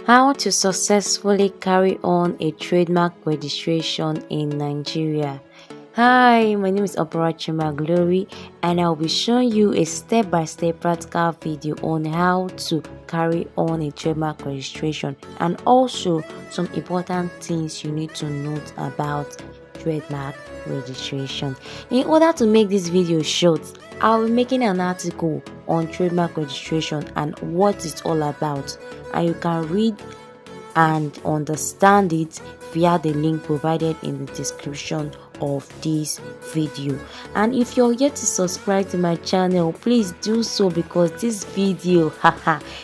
How to successfully carry on a trademark registration in Nigeria. Hi, my name is Operational Glory, and I'll be showing you a step-by-step practical video on how to carry on a trademark registration and also some important things you need to note about trademark registration. In order to make this video short, I'll be making an article on trademark registration and what it's all about, and you can read and understand it via the link provided in the description of this video. And if you're yet to subscribe to my channel, please do so, because this video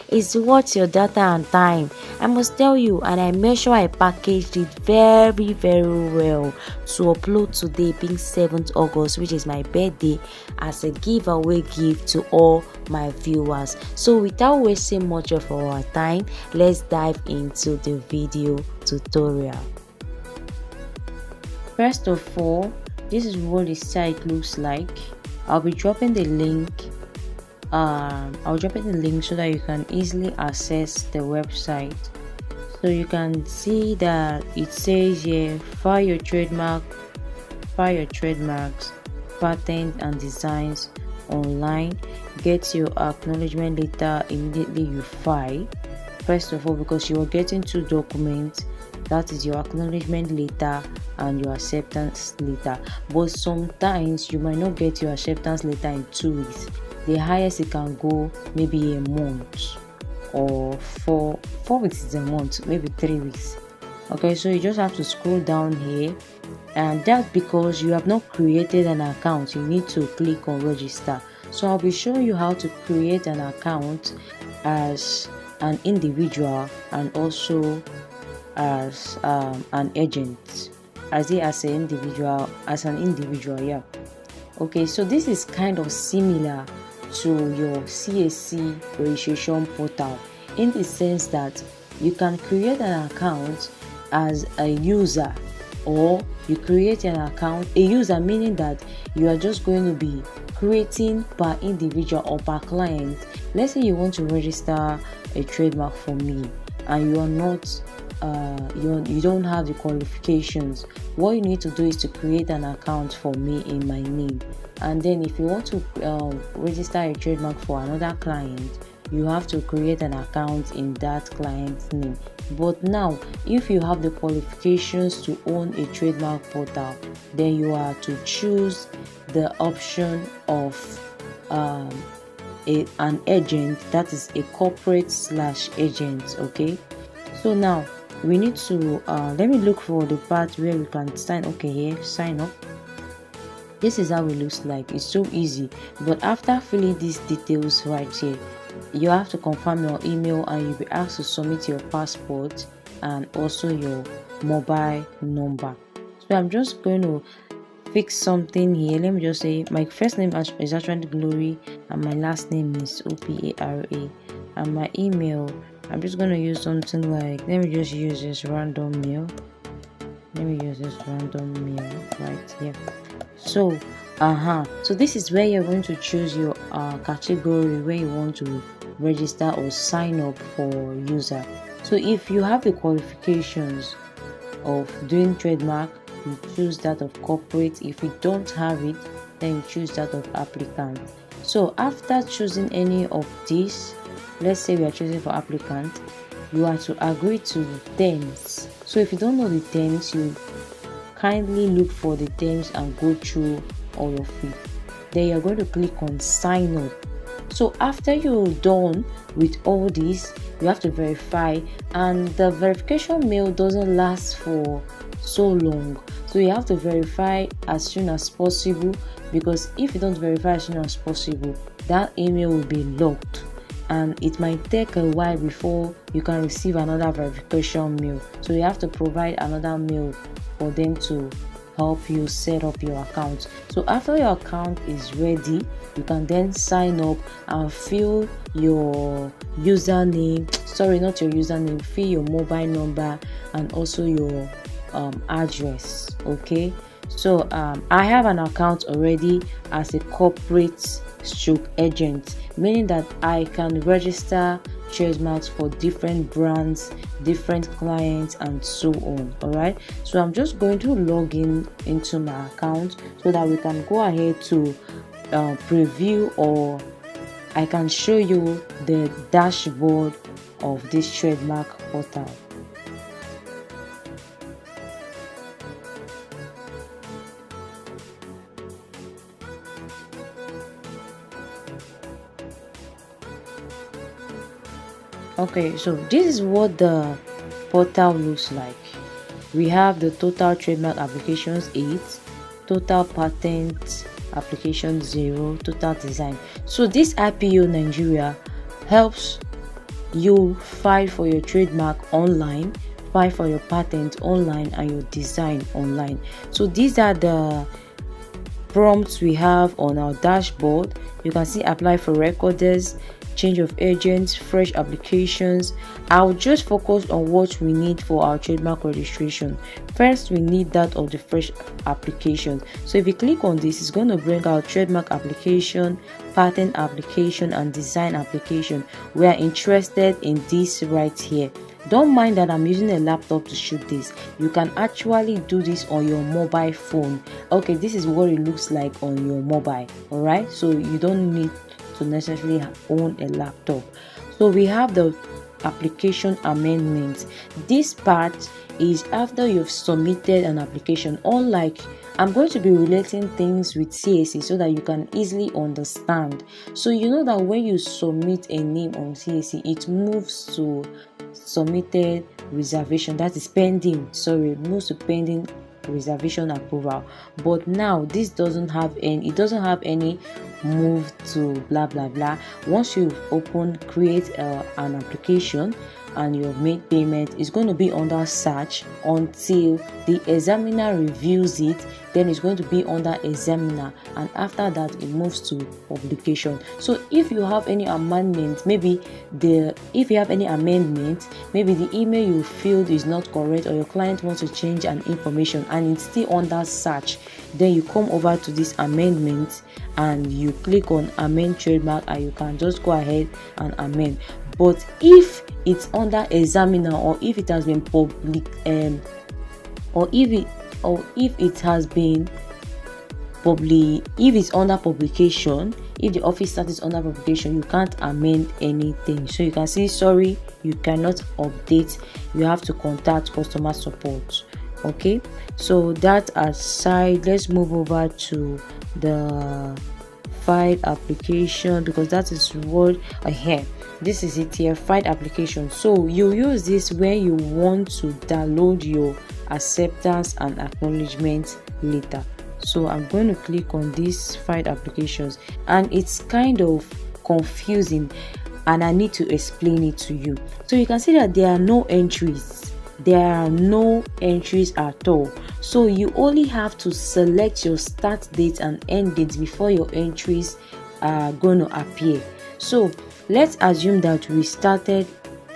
is worth your data and time. I must tell you, and I make sure I packaged it very well to upload today, being 7th August, which is my birthday, as a giveaway gift to all my viewers. So without wasting much of our time, let's dive into the video tutorial. First of all, this is what the site looks like. I'll be dropping the link. I'll drop the link so that you can easily access the website. So you can see that it says here, file your trademarks, patent and designs online. Get your acknowledgement letter immediately you file. First of all, because you are getting two documents, that is your acknowledgement letter and your acceptance letter. But sometimes you might not get your acceptance letter in 2 weeks. The highest it can go maybe a month, or 4 weeks is a month, maybe 3 weeks. Okay, so you just have to scroll down here, and that's because you have not created an account. You need to click on register. So I'll be showing you how to create an account as an individual and also as an agent, as an individual. Yeah, okay, so this is kind of similar to your CAC registration portal, in the sense that you can create an account as a user, or you create an account, a user meaning that you are just going to be creating per individual or per client. Let's say you want to register a trademark for me and you are not you don't have the qualifications. What you need to do is to create an account for me in my name, and then if you want to register a trademark for another client, you have to create an account in that client's name. But now, if you have the qualifications to own a trademark portal, then you are to choose the option of an agent, that is a corporate/agent. Okay, so now we need to let me look for the part where we can sign. Okay, here, sign up. This is how it looks like. It's so easy. But after filling these details right here, you have to confirm your email, and you'll be asked to submit your passport and also your mobile number. So I'm just going to fix something here. Let me just say my first name is actually Glory and my last name is Opara, and my email, I'm just going to use something like, let me just use this random mail. Right here. So so this is where you're going to choose your category where you want to register or sign up for user. So if you have the qualifications of doing trademark, you choose that of corporate. If you don't have it, then you choose that of applicant. So after choosing any of these, let's say we are choosing for applicant, you are to agree to the terms. So if you don't know the terms, you kindly look for the terms and go through all of it. Then you're going to click on sign up. So after you're done with all this, you have to verify, and the verification mail doesn't last for so long, so you have to verify as soon as possible, because if you don't verify as soon as possible, that email will be locked and it might take a while before you can receive another verification mail. So you have to provide another mail for them to help you set up your account. So after your account is ready, you can then sign up and fill your username, fill your mobile number and also your address. Okay, so I have an account already as a corporate stroke agent, meaning that I can register trademarks for different brands, different clients, and so on. All right, so I'm just going to log in into my account so that we can go ahead to preview, or I can show you the dashboard of this trademark portal. Okay, so this is what the portal looks like. We have the total trademark applications 8, total patent application 0, total design. So this IPO Nigeria helps you file for your trademark online, file for your patent online, and your design online. So these are the prompts we have on our dashboard. You can see apply for recorders, change of agents, fresh applications. I'll just focus on what we need for our trademark registration. First, we need that of the fresh application. So if you click on this, it's going to bring out trademark application, patent application, and design application. We are interested in this right here. Don't mind that I'm using a laptop to shoot this. You can actually do this on your mobile phone. Okay, this is what it looks like on your mobile. All right, so you don't need to necessarily own a laptop. So we have the application amendment. This part is after you've submitted an application. Unlike, I'm going to be relating things with CAC so that you can easily understand. So you know that when you submit a name on CAC, it moves to submitted reservation, that is pending, it moves to pending reservation approval. But now this doesn't have any move to blah blah blah. Once you create an application and you have made payment, it's going to be under search until the examiner reviews it. Then it's going to be under examiner, and after that it moves to publication. So if you have any amendment, maybe the email you filled is not correct, or your client wants to change an information and it's still under search, then you come over to this amendment and you click on amend trademark, and you can just go ahead and amend. But if it's under examiner, or if it has been if it's under publication, if the office status is under publication, you can't amend anything. So you can see, sorry, you cannot update, you have to contact customer support. Okay, so that aside, let's move over to the file application, because that is what I have. This is it here, file application. So you use this when you want to download your acceptance and acknowledgement letter. So I'm going to click on these file applications, and it's kind of confusing and I need to explain it to you. So you can see that there are no entries at all. So you only have to select your start date and end date before your entries are going to appear. So let's assume that we started,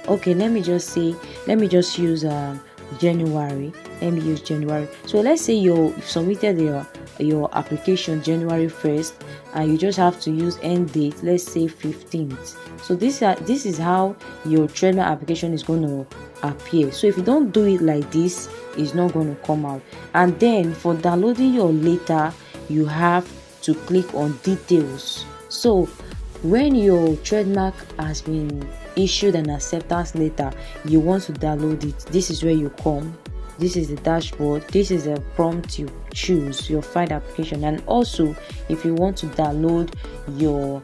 okay, let me just use January. Let me use January. So let's say you submitted your application January 1st, and you just have to use end date, let's say 15th. So this is how your trademark application is going to appear. So if you don't do it like this, it's not going to come out. And then for downloading your letter, you have to click on details. So when your trademark has been issued an acceptance letter, you want to download it, this is where you come. This is the dashboard. This is a prompt you choose, your file application. And also, if you want to download your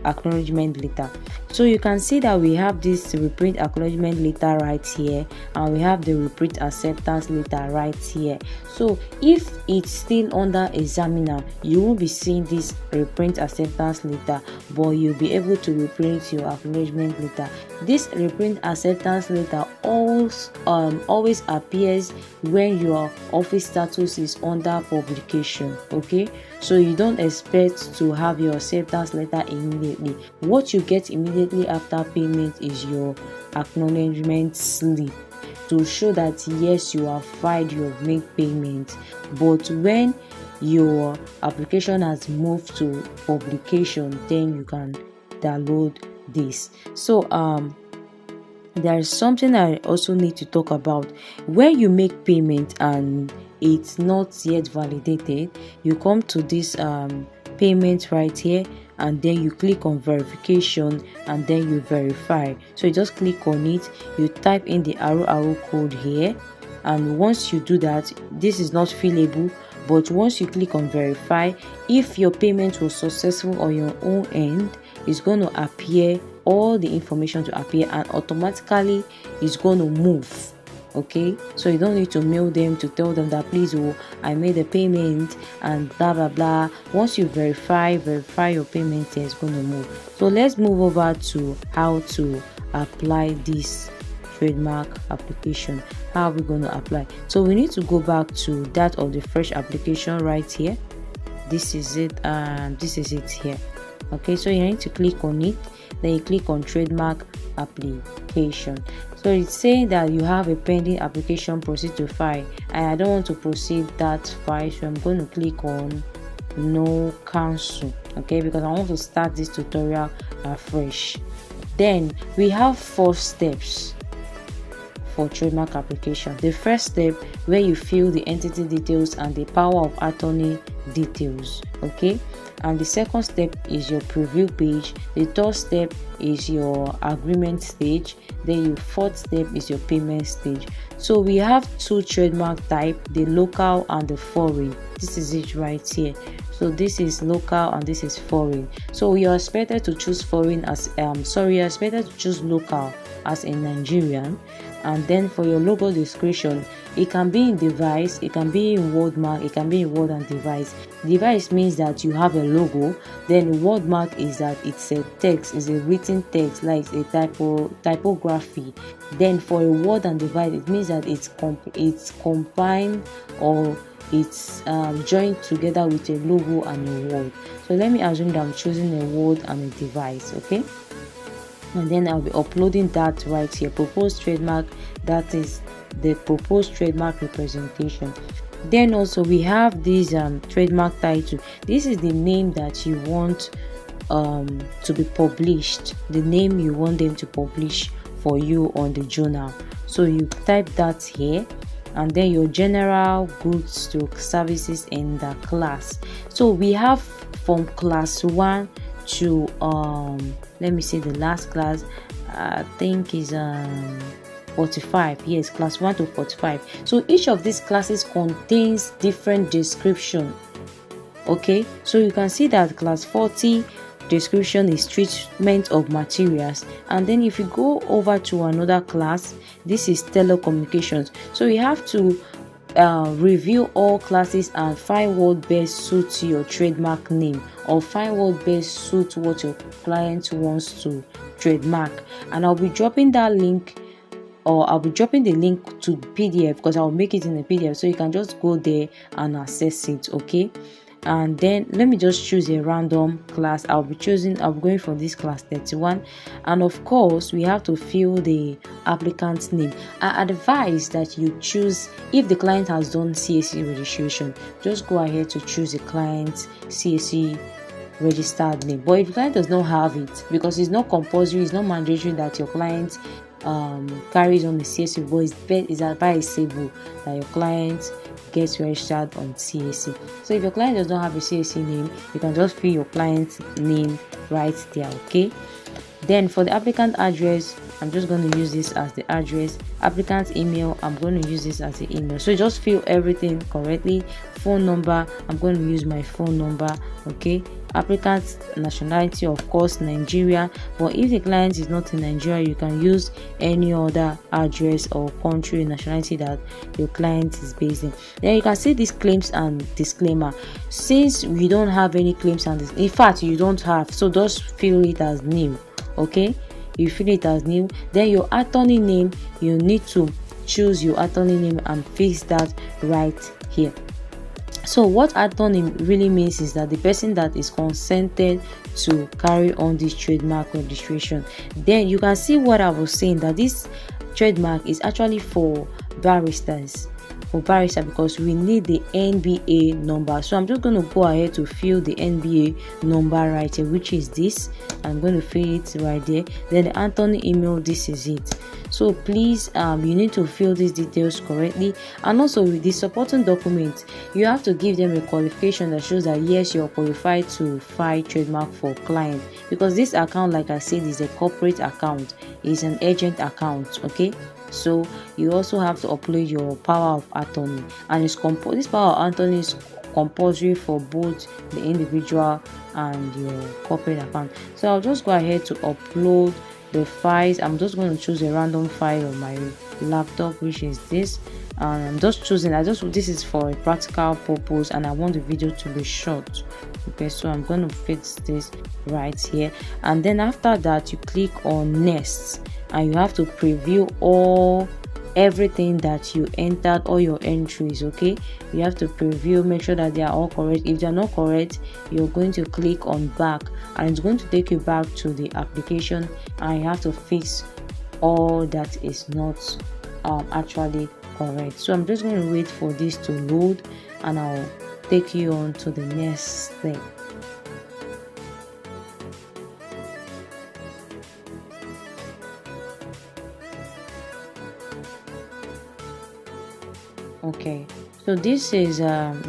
acknowledgement letter, so you can see that we have this reprint acknowledgement letter right here, and we have the reprint acceptance letter right here. So if it's still under examiner, you won't be seeing this reprint acceptance letter, but you'll be able to reprint your acknowledgement letter. This reprint acceptance letter always appears when your office status is under publication. Okay, so you don't expect to have your acceptance letter immediately. What you get immediately after payment is your acknowledgement slip to show that yes, you have filed, you have made payment. But when your application has moved to publication, then you can download this. So there is something I also need to talk about. When you make payment and it's not yet validated, you come to this payment right here, and then you click on verification, and then you verify. So you just click on it, you type in the arrow code here, and once you do that, this is not fillable, but once you click on verify, if your payment was successful on your own end, it's going to appear, all the information to appear, and automatically it's going to move. Okay, so you don't need to mail them to tell them that please, oh, I made a payment and blah blah blah. Once you verify your payment, it's going to move. So let's move over to how to apply this trademark application. How are we going to apply? So we need to go back to that of the fresh application right here. This is it, and this is it here. Okay, so you need to click on it, then you click on trademark application. So it's saying that you have a pending application, proceed to file, and I don't want to proceed that file, so I'm going to click on no cancel. Okay, because I want to start this tutorial afresh. Then we have 4 steps for trademark application. The first step, where you fill the entity details and the power of attorney details. Okay, and the second step is your preview page. The third step is your agreement stage. Then your fourth step is your payment stage. So we have 2 trademark type, the local and the foreign. This is it right here. So this is local and this is foreign. So you're expected to choose foreign as you're expected to choose local as a Nigerian. And then for your logo description, it can be in device, it can be in wordmark, it can be in word and device. Device means that you have a logo. Then wordmark is that it's a text, it's a written text, like a typography. Then for a word and device, it means that it's combined, or it's joined together with a logo and a word. So let me assume that I'm choosing a word and a device. Okay, and then I'll be uploading that right here, proposed trademark. That is the proposed trademark representation. Then also we have this trademark title. This is the name that you want to be published, the name you want them to publish for you on the journal. So you type that here, and then your general goods to services in the class. So we have from class 1 to let me see, the last class I think is 45. Yes, class 1 to 45. So each of these classes contains different description. Okay, so you can see that class 40 description is treatment of materials, and then if you go over to another class, this is telecommunications. So you have to review all classes and find what best suits your trademark name, or find what best suits what your client wants to trademark. And I'll be dropping that link, or I'll be dropping the link to PDF, because I'll make it in a PDF, so you can just go there and access it. Okay, and then let me just choose a random class. I'm going for this class 31, and of course we have to fill the applicant's name. I advise that you choose, if the client has done CAC registration, just go ahead to choose the client's CAC registered name. But if the client does not have it, because it's not compulsory, it's not mandatory that your client carries on the CAC, but it's advisable that your client gets registered on CAC. So if your client does not have a CAC name, you can just fill your client's name right there. Okay, then for the applicant address, I'm just going to use this as the address. Applicant's email, I'm going to use this as the email. So just fill everything correctly. Phone number, I'm going to use my phone number. Okay, applicant's nationality, of course Nigeria, but if the client is not in Nigeria, you can use any other address or country nationality that your client is based in. Then you can see these claims and disclaimer. Since we don't have any claims and in fact you don't have, so just fill it as new. Okay, you fill it as new. Then your attorney name, you need to choose your attorney name and fix that right here. So what attorney really means is that the person that is consented to carry on this trademark registration. Then you can see what I was saying, that this trademark is actually for barristers. for barrister because we need the NBA number. So I'm just going to go ahead to fill the NBA number right here, which is this. I'm going to fill it right there. Then the Anthony email, this is it. So please you need to fill these details correctly. And also with the supporting documents, you have to give them a qualification that shows that yes, you're qualified to file trademark for client, because this account, like I said, is a corporate account, is an agent account. Okay, so you also have to upload your power of attorney, and this power of attorney is compulsory for both the individual and your corporate account. So I'll just go ahead to upload the files. I'm just going to choose a random file on my laptop, which is this, and I'm just choosing, this is for a practical purpose and I want the video to be short. Okay, so I'm going to fix this right here, and then after that you click on next, and you have to preview everything that you entered, all your entries. Okay, you have to preview, make sure that they are all correct. If they are not correct, you're going to click on back, and it's going to take you back to the application, and you have to fix all that is not actually correct. So I'm just going to wait for this to load, and I'll take you on to the next step. Okay, so this is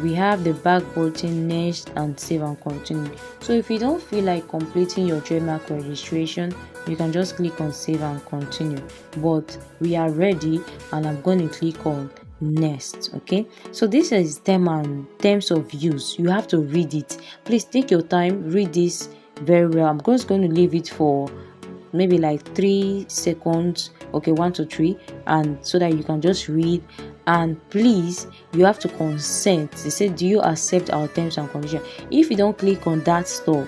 we have the back button, next, and save and continue. So if you don't feel like completing your trademark registration, you can just click on save and continue, but we are ready, and I'm going to click on next. Okay, so this is terms of use. You have to read it. Please take your time, read this very well. I'm just going to leave it for maybe like 3 seconds, okay, 1 to 3, and so that you can just read. And please, you have to consent. They say, do you accept our terms and conditions? If you don't click on that stuff,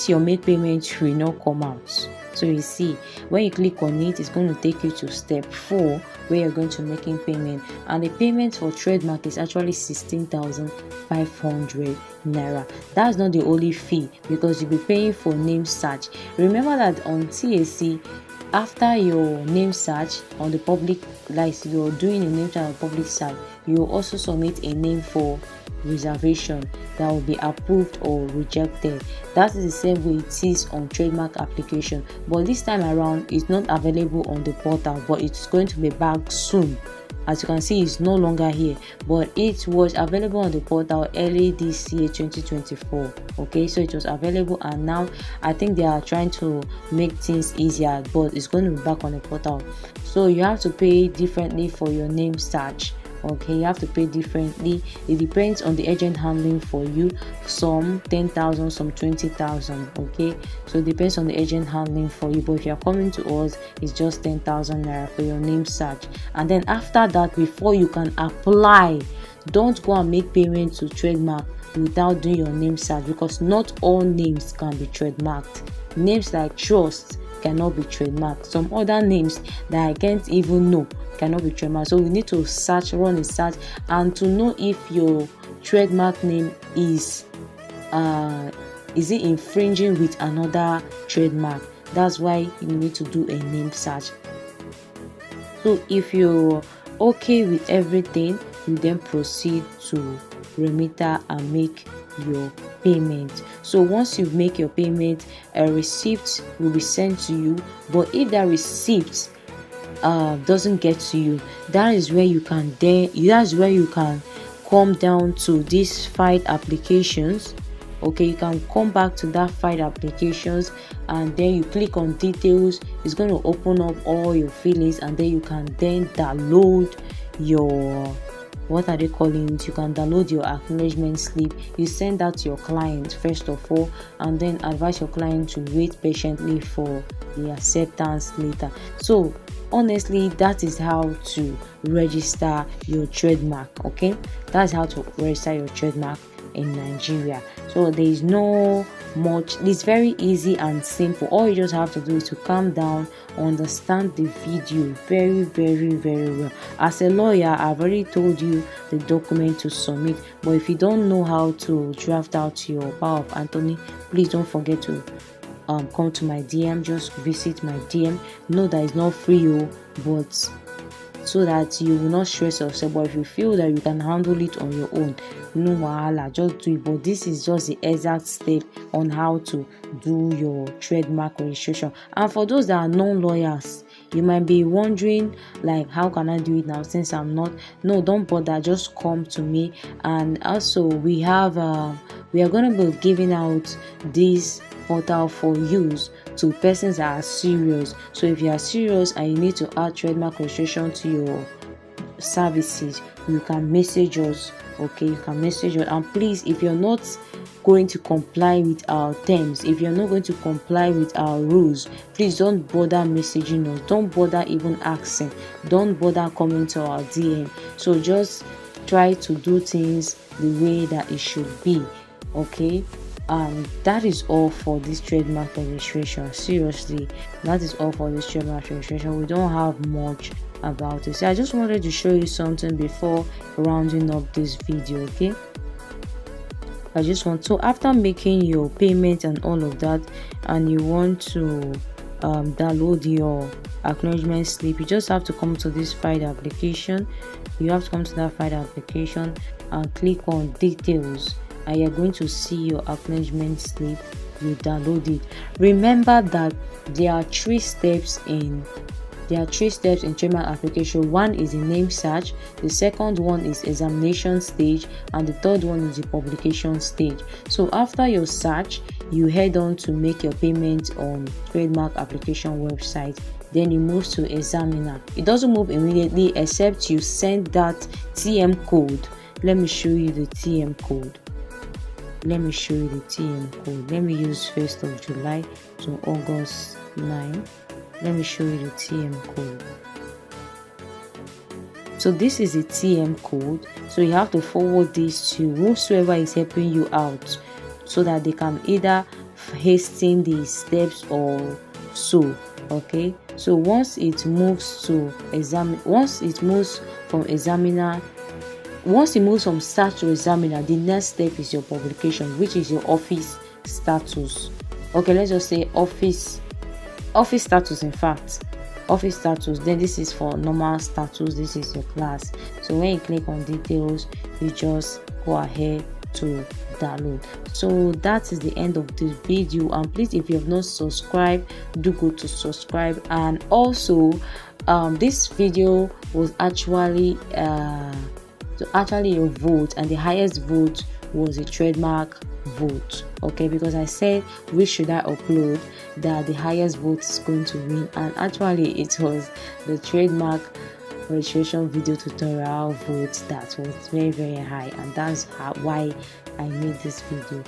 your make payment will not come out. So you see, when you click on it, it's going to take you to step 4, where you're going to making payment, and the payment for trademark is actually 16,500 naira. That's not the only fee, because you'll be paying for name search. Remember that on TAC, after your name search on the public, like you're doing a name search on public site, you also submit a name for reservation that will be approved or rejected. That is the same way it is on trademark application, but this time around it's not available on the portal, but it's going to be back soon. As you can see, it's no longer here, but it was available on the portal early this year, 2024. Okay, so it was available, and now I think they are trying to make things easier, but it's going to be back on the portal. So you have to pay differently for your name search. Okay, you have to pay differently. It depends on the agent handling for you. Some 10,000, some 20,000. Okay, so it depends on the agent handling for you, but if you're coming to us, it's just 10,000 naira for your name search. And then after that, before you can apply, don't go and make payment to trademark without doing your name search, because not all names can be trademarked. Names like trust cannot be trademarked. Some other names that I can't even know cannot be trademarked. So we need to run a search, and to know if your trademark name is it infringing with another trademark. That's why you need to do a name search. So if you're okay with everything, you then proceed to remitter and make your payment. So once you make your payment, a receipt will be sent to you. But if that receipt doesn't get to you, that is where you can come down to these filed applications. Okay, you can come back to that filed applications, and then you click on details. It's going to open up all your feelings, and then you can then download your, what are they calling it? You can download your acknowledgement slip. You send that to your client first of all, and then advise your client to wait patiently for the acceptance later. So honestly, that is how to register your trademark. Okay, that's how to register your trademark in Nigeria. So there is no much, it's very easy and simple. All you just have to do is to calm down, understand the video very well. As a lawyer, I've already told you the document to submit, but if you don't know how to draft out your power of attorney, please don't forget to come to my DM. Just visit my DM. Know that it's not free, but so that you will not stress yourself. But if you feel that you can handle it on your own, no wahala, just do it. But this is just the exact step on how to do your trademark registration. And for those that are non-lawyers, you might be wondering, like, how can I do it now since I'm not? No, don't bother, just come to me. And also we are going to be giving out this portal for use to persons that are serious. So if you are serious and you need to add trademark registration to your services, you can message us. Okay, you can message us. And please, if you're not going to comply with our terms, if you're not going to comply with our rules, please don't bother messaging us, don't bother even asking, don't bother coming to our DM. So just try to do things the way that it should be. Okay, that is all for this trademark registration. Seriously, that is all for this trademark registration. We don't have much about it. So I just wanted to show you something before rounding up this video. Okay, I just want to, after making your payment and all of that, and you want to download your acknowledgement slip, you just have to come to this file application. You have to come to that file application and click on details, and you're going to see your acknowledgement slip. You download it. Remember that there are three steps in trademark application. One is the name search, the second one is examination stage, and the third one is the publication stage. So after your search, you head on to make your payment on trademark application website. Then you move to examiner. It doesn't move immediately except you send that TM code. Let me show you the TM code. Let me use 1st of July to August 9. Let me show you the TM code. So this is the TM code. So you have to forward this to whosoever is helping you out, so that they can either hasten the steps or so. Okay, so once it moves from search to examiner, the next step is your publication, which is your office status. Okay, let's just say office status. In fact, office status. Then this is for normal status. This is your class. So when you click on details, you just go ahead to download. So that is the end of this video. And please, if you have not subscribed, do go to subscribe. And also this video was actually a vote, and the highest vote was a trademark vote. Okay, because I said which should I upload, that the highest vote is going to win, and actually it was the trademark registration video tutorial vote that was very, very high, and that's why I made this video.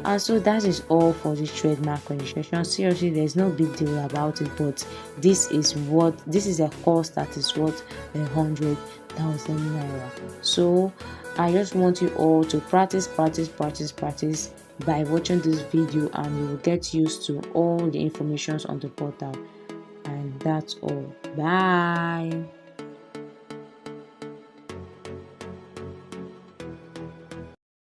And so that is all for this trademark registration. Seriously, there's no big deal about it, but this is a course that is worth 100,000 naira. So I just want you all to practice by watching this video, and you will get used to all the information on the portal. And that's all. Bye.